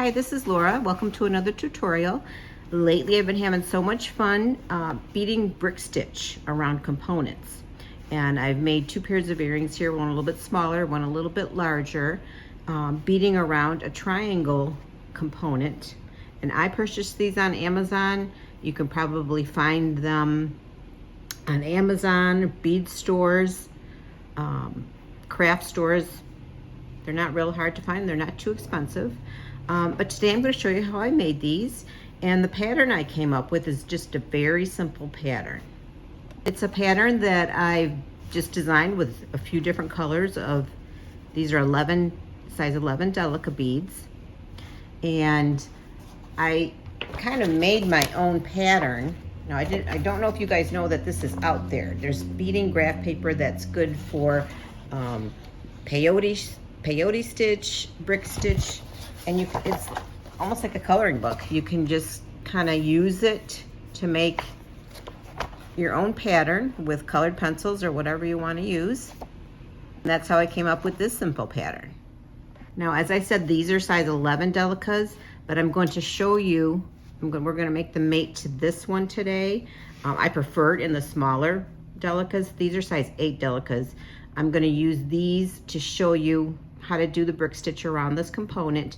Hi, this is Laura. Welcome to another tutorial. Lately I've been having so much fun beading brick stitch around components. And I've made two pairs of earrings here, one a little bit smaller, one a little bit larger, beading around a triangle component. And I purchased these on Amazon. You can probably find them on Amazon, bead stores, craft stores. They're not real hard to find. They're not too expensive. But today I'm going to show you how I made these. And the pattern I came up with is just a very simple pattern. It's a pattern that I've just designed with a few different colors of, these are size 11 Delica beads. And I kind of made my own pattern. Now I don't know if you guys know that this is out there. There's beading graph paper that's good for peyote stitch, brick stitch, and it's almost like a coloring book. You can just kind of use it to make your own pattern with colored pencils or whatever you want to use. And that's how I came up with this simple pattern. Now, as I said, these are size 11 Delicas, but I'm going to show you, we're going to make the mate to this one today. I prefer it in the smaller Delicas. These are size 8 Delicas. I'm going to use these to show you how to do the brick stitch around this component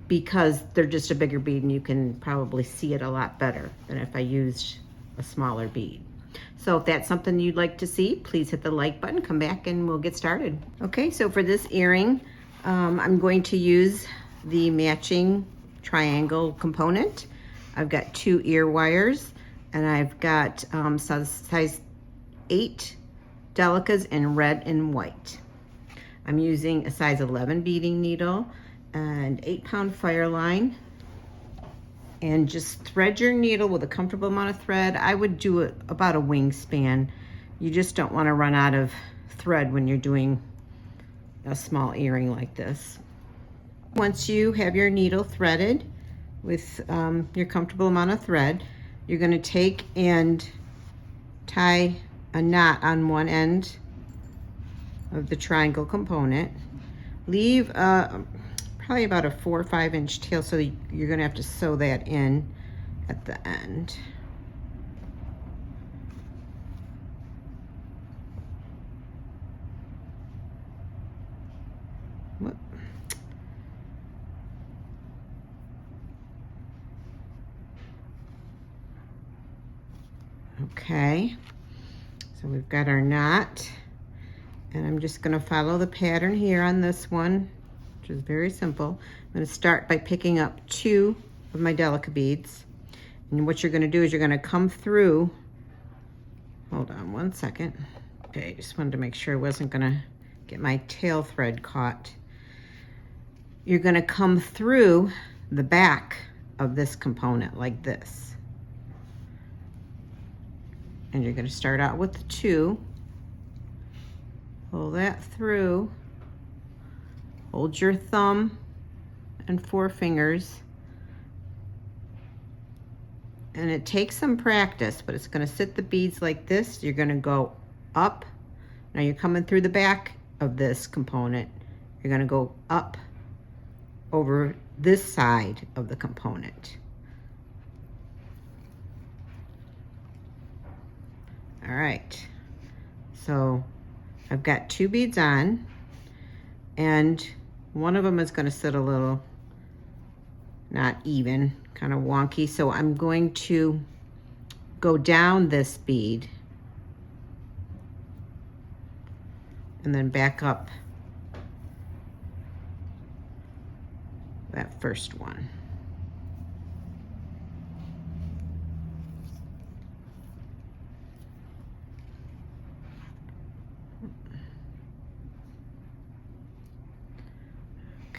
because they're just a bigger bead and you can probably see it a lot better than if I used a smaller bead. So if that's something you'd like to see, please hit the like button, come back and we'll get started. Okay, so for this earring, I'm going to use the matching triangle component. I've got 2 ear wires and I've got size 8 Delicas in red and white. I'm using a size 11 beading needle and 8-pound Fireline, and just thread your needle with a comfortable amount of thread. I would do it about a wingspan. You just don't want to run out of thread when you're doing a small earring like this. Once you have your needle threaded with your comfortable amount of thread, you're going to take and tie a knot on one end of the triangle component. Leave probably about a 4 or 5 inch tail, so you're going to have to sew that in at the end. Whoop. Okay, so we've got our knot, and I'm just going to follow the pattern here on this one, which is very simple. I'm going to start by picking up 2 of my Delica beads, and what you're going to do is you're going to come through, hold on one second. Okay, just wanted to make sure I wasn't going to get my tail thread caught. You're going to come through the back of this component like this. And you're going to start out with the 2, pull that through, hold your thumb and forefingers, and it takes some practice, but it's going to sit the beads like this. You're going to go up. Now you're coming through the back of this component. You're going to go up over this side of the component. All right, so I've got 2 beads on, and one of them is going to sit a little not even, kind of wonky, so I'm going to go down this bead and then back up that first one.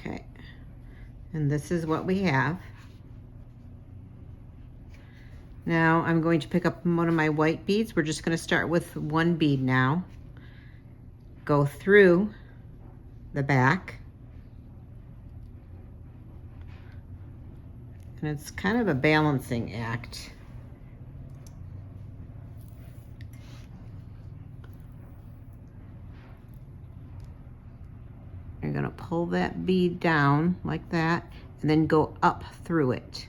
Okay, and this is what we have. Now I'm going to pick up one of my white beads. We're just going to start with 1 bead now. Go through the back. And it's kind of a balancing act. You're going to pull that bead down like that, and then go up through it.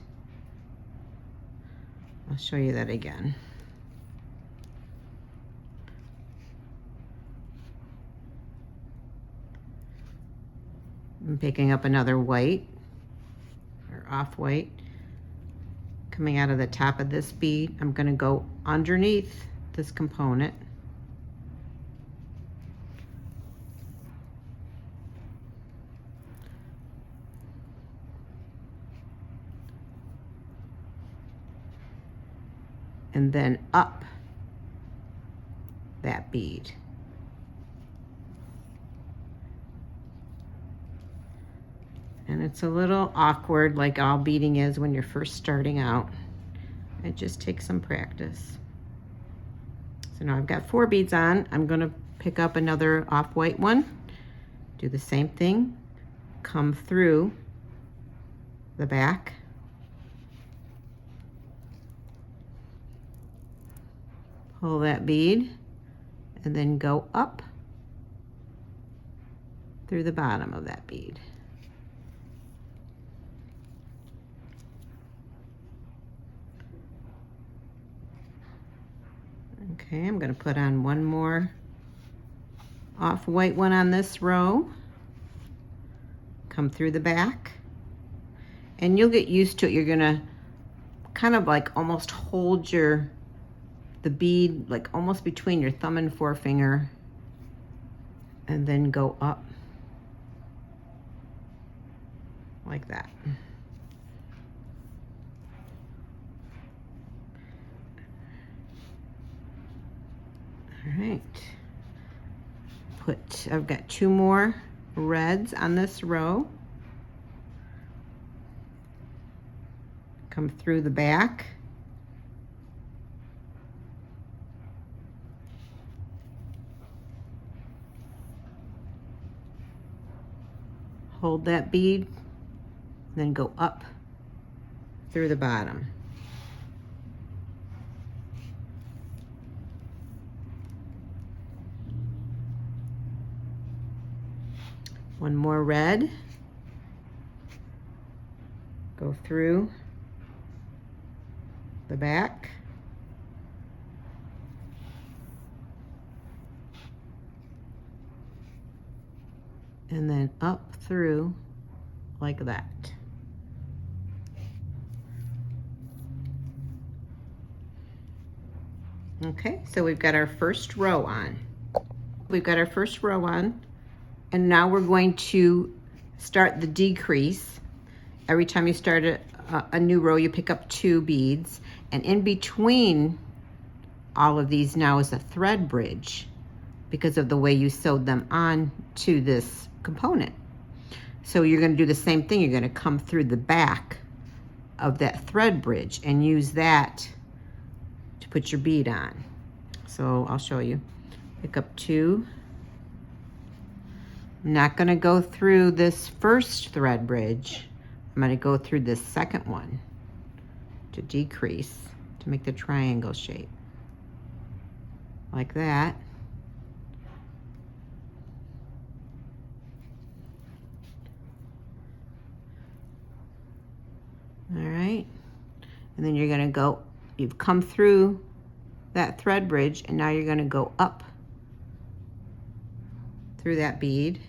I'll show you that again. I'm picking up another white or off-white. Coming out of the top of this bead, I'm going to go underneath this component. And then up that bead. And it's a little awkward, like all beading is when you're first starting out. It just takes some practice. So now I've got 4 beads on. I'm gonna pick up another off-white one, do the same thing, come through the back, pull that bead, and then go up through the bottom of that bead. Okay, I'm going to put on one more off-white one on this row, come through the back, and you'll get used to it. You're going to kind of like almost hold the bead like almost between your thumb and forefinger, and then go up like that. All right, I've got 2 more reds on this row. Come through the back. Hold that bead, then go up through the bottom. One more red, go through the back, and then up through like that. Okay, so we've got our first row on. We've got our first row on, and now we're going to start the decrease. Every time you start a new row, you pick up 2 beads, and in between all of these now is a thread bridge because of the way you sewed them on to this component. So you're going to do the same thing. You're going to come through the back of that thread bridge and use that to put your bead on. So I'll show you. Pick up 2. I'm not going to go through this first thread bridge. I'm going to go through this second one to decrease, to make the triangle shape. Like that. All right. And then you're going to go, you've come through that thread bridge, and now you're going to go up through that bead.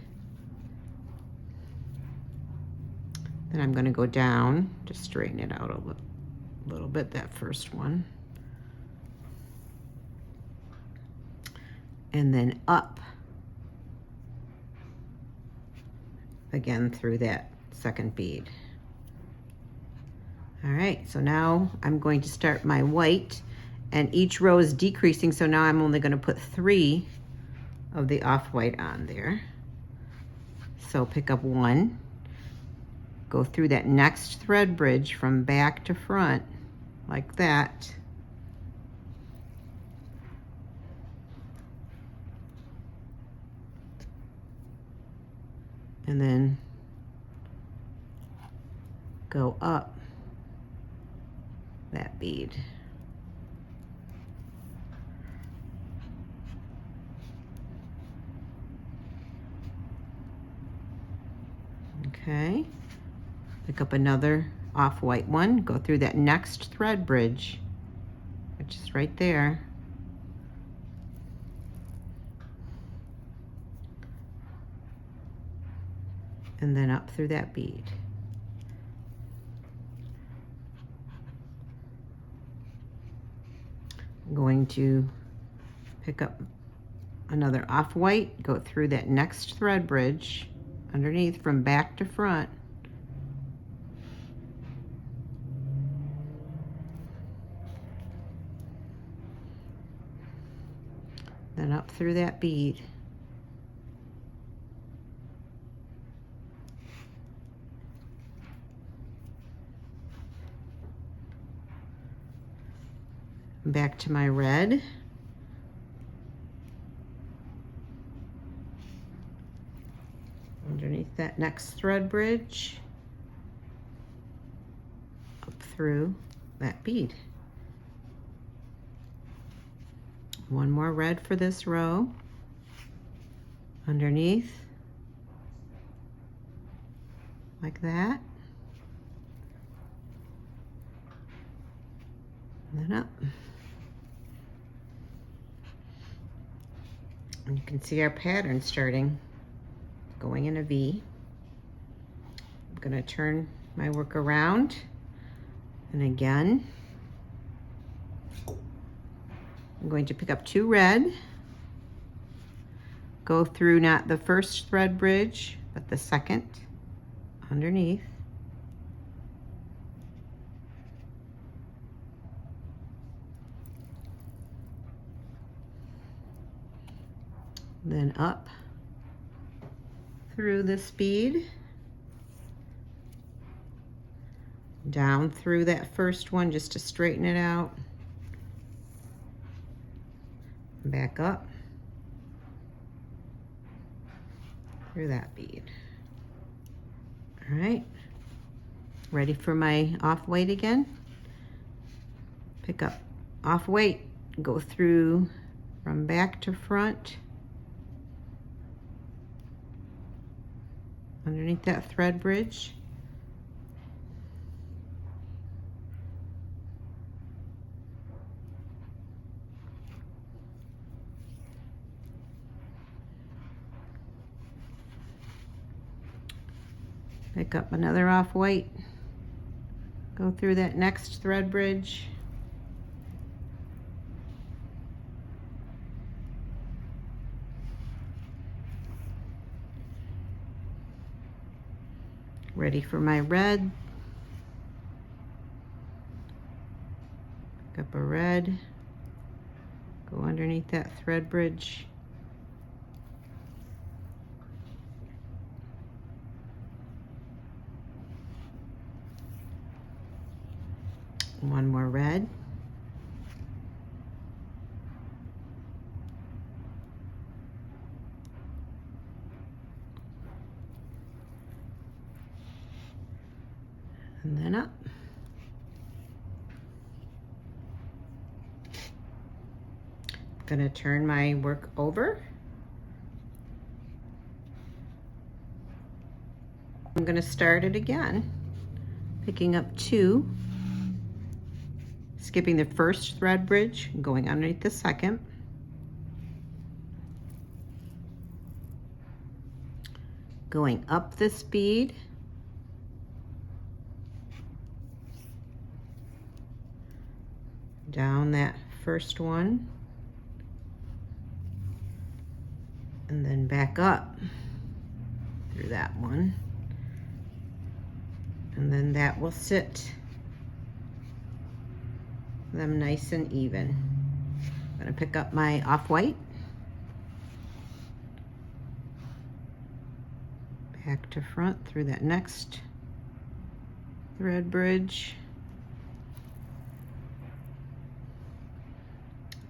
Then I'm going to go down to straighten it out a little bit, that first one. And then up again through that second bead. All right, so now I'm going to start my white, and each row is decreasing, so now I'm only going to put 3 of the off-white on there. So pick up 1, go through that next thread bridge from back to front, like that. And then go up that bead. Okay. Pick up another off-white one, go through that next thread bridge, which is right there. And then up through that bead. I'm going to pick up another off-white, go through that next thread bridge underneath from back to front. Then up through that bead. Back to my red. Underneath that next thread bridge, up through that bead. One more red for this row. Underneath, like that. And then up. And you can see our pattern starting, going in a V. I'm going to turn my work around, and again, I'm going to pick up 2 red, go through not the first thread bridge, but the second underneath. Then up through this bead, down through that first one just to straighten it out, back up through that bead. All right, ready for my off-white again. Pick up off-white, go through from back to front, underneath that thread bridge. Pick up another off-white, go through that next thread bridge, ready for my red. Pick up a red, go underneath that thread bridge, one more red, and then up. I'm going to turn my work over. I'm going to start it again, picking up 2, skipping the first thread bridge, going underneath the second, going up this bead, down that first one, and then back up through that one, and then that will sit them nice and even. I'm going to pick up my off-white, back to front through that next thread bridge,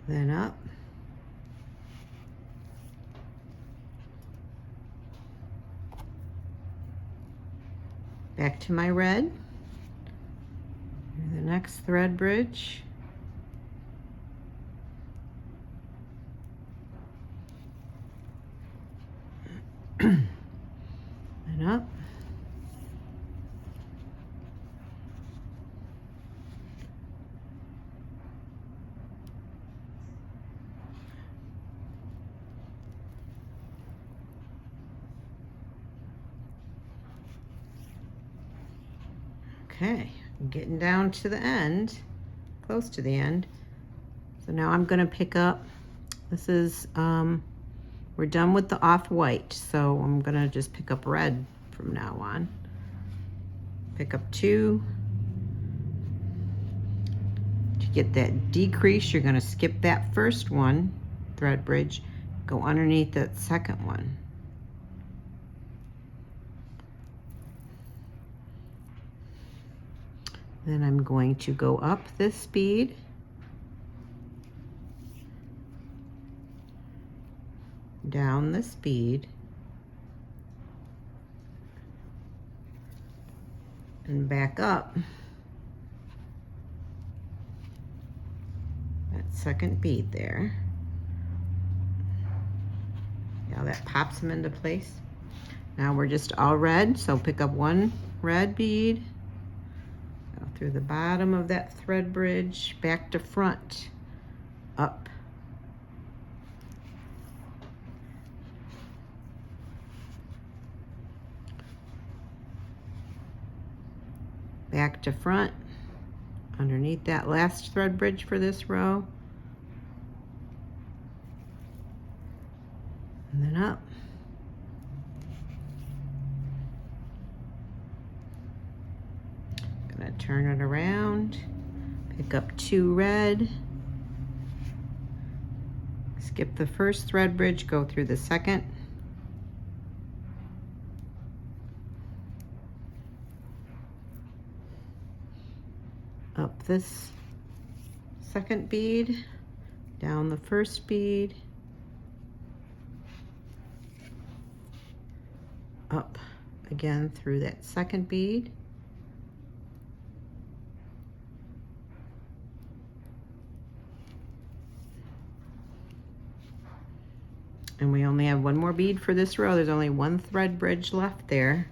then up, back to my red, the next thread bridge, and up, Okay, I'm getting down to the end, close to the end. So now I'm gonna pick up, this is, we're done with the off-white, so I'm gonna just pick up red from now on. Pick up 2. To get that decrease, you're gonna skip that first one, thread bridge, go underneath that second one. Then I'm going to go up this bead, down this bead, and back up that second bead there. Now that pops them into place. Now we're just all red, so pick up 1 red bead, go through the bottom of that thread bridge, back to front, up. Back to front, underneath that last thread bridge for this row, and then up. Gonna turn it around, pick up 2 red, skip the first thread bridge, go through the second, up this second bead, down the first bead, up again through that second bead, and we only have 1 more bead for this row. There's only 1 thread bridge left there.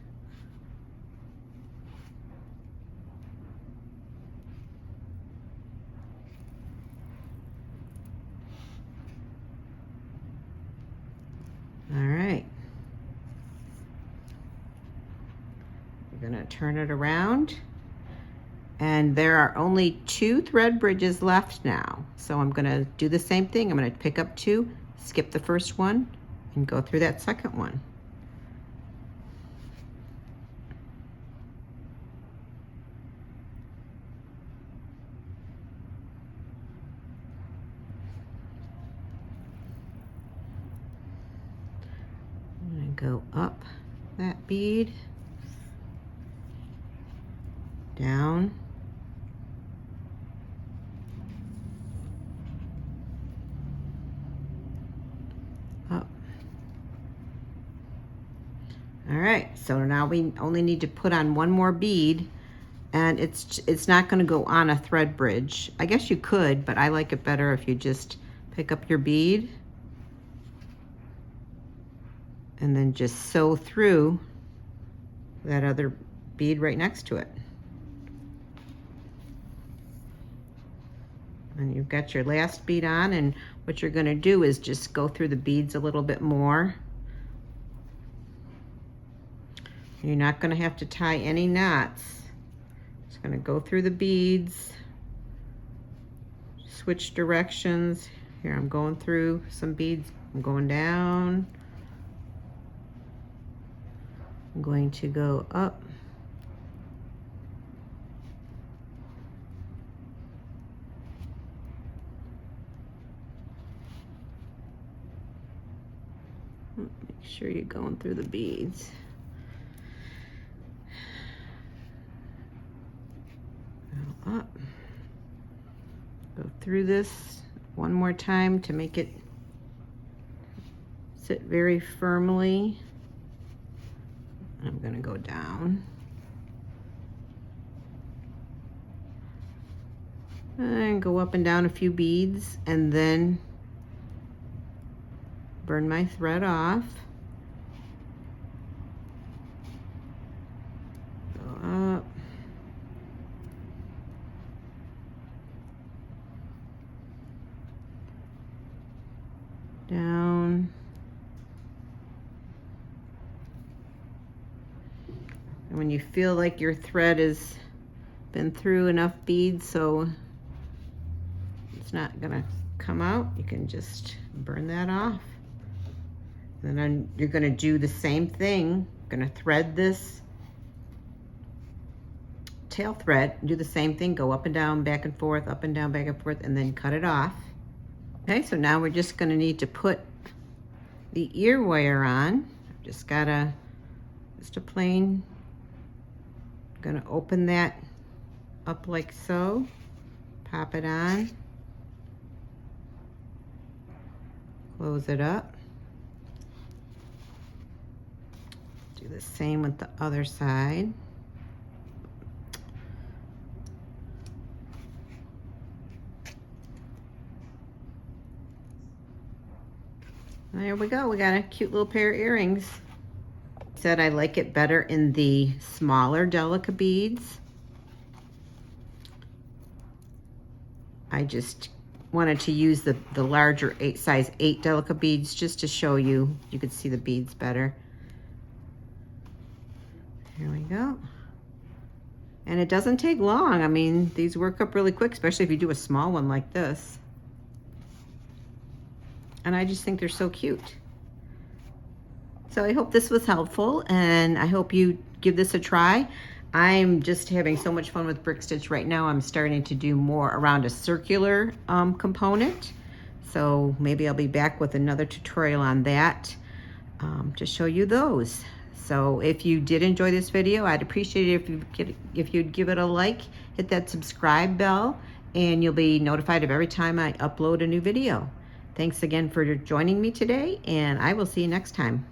All right. We're gonna turn it around, and there are only 2 thread bridges left now. So I'm gonna do the same thing. I'm gonna pick up 2, skip the first one, and go through that second one. I'm gonna go up that bead, down, up. All right, so now we only need to put on 1 more bead, and it's not going to go on a thread bridge. I guess you could, but I like it better if you just pick up your bead and then just sew through that other bead right next to it. And you've got your last bead on, and what you're going to do is just go through the beads a little bit more. You're not going to have to tie any knots. Just going to go through the beads, switch directions. Here I'm going through some beads. I'm going down. I'm going to go up. Make sure you're going through the beads. Go up. Go through this 1 more time to make it sit very firmly. I'm going to go down. And go up and down a few beads, and then burn my thread off. Go up. Down. And when you feel like your thread is been through enough beads so it's not gonna come out. You can just burn that off. And then you're gonna do the same thing. Gonna thread this tail thread, do the same thing, go up and down, back and forth, up and down, back and forth, and then cut it off. Okay, so now we're just gonna need to put the ear wire on. Just a plain, gonna open that up like so, pop it on, close it up. Do the same with the other side. There we go, we got a cute little pair of earrings. Said I like it better in the smaller Delica beads. I just wanted to use the larger size 8 Delica beads just to show you could see the beads better. Here we go. And it doesn't take long. I mean, these work up really quick, especially if you do a small one like this. And I just think they're so cute. So I hope this was helpful, and I hope you give this a try. I'm just having so much fun with brick stitch right now. I'm starting to do more around a circular component. So maybe I'll be back with another tutorial on that to show you those. So if you did enjoy this video, I'd appreciate it if you'd give it a like, hit that subscribe bell, and you'll be notified of every time I upload a new video. Thanks again for joining me today, and I will see you next time.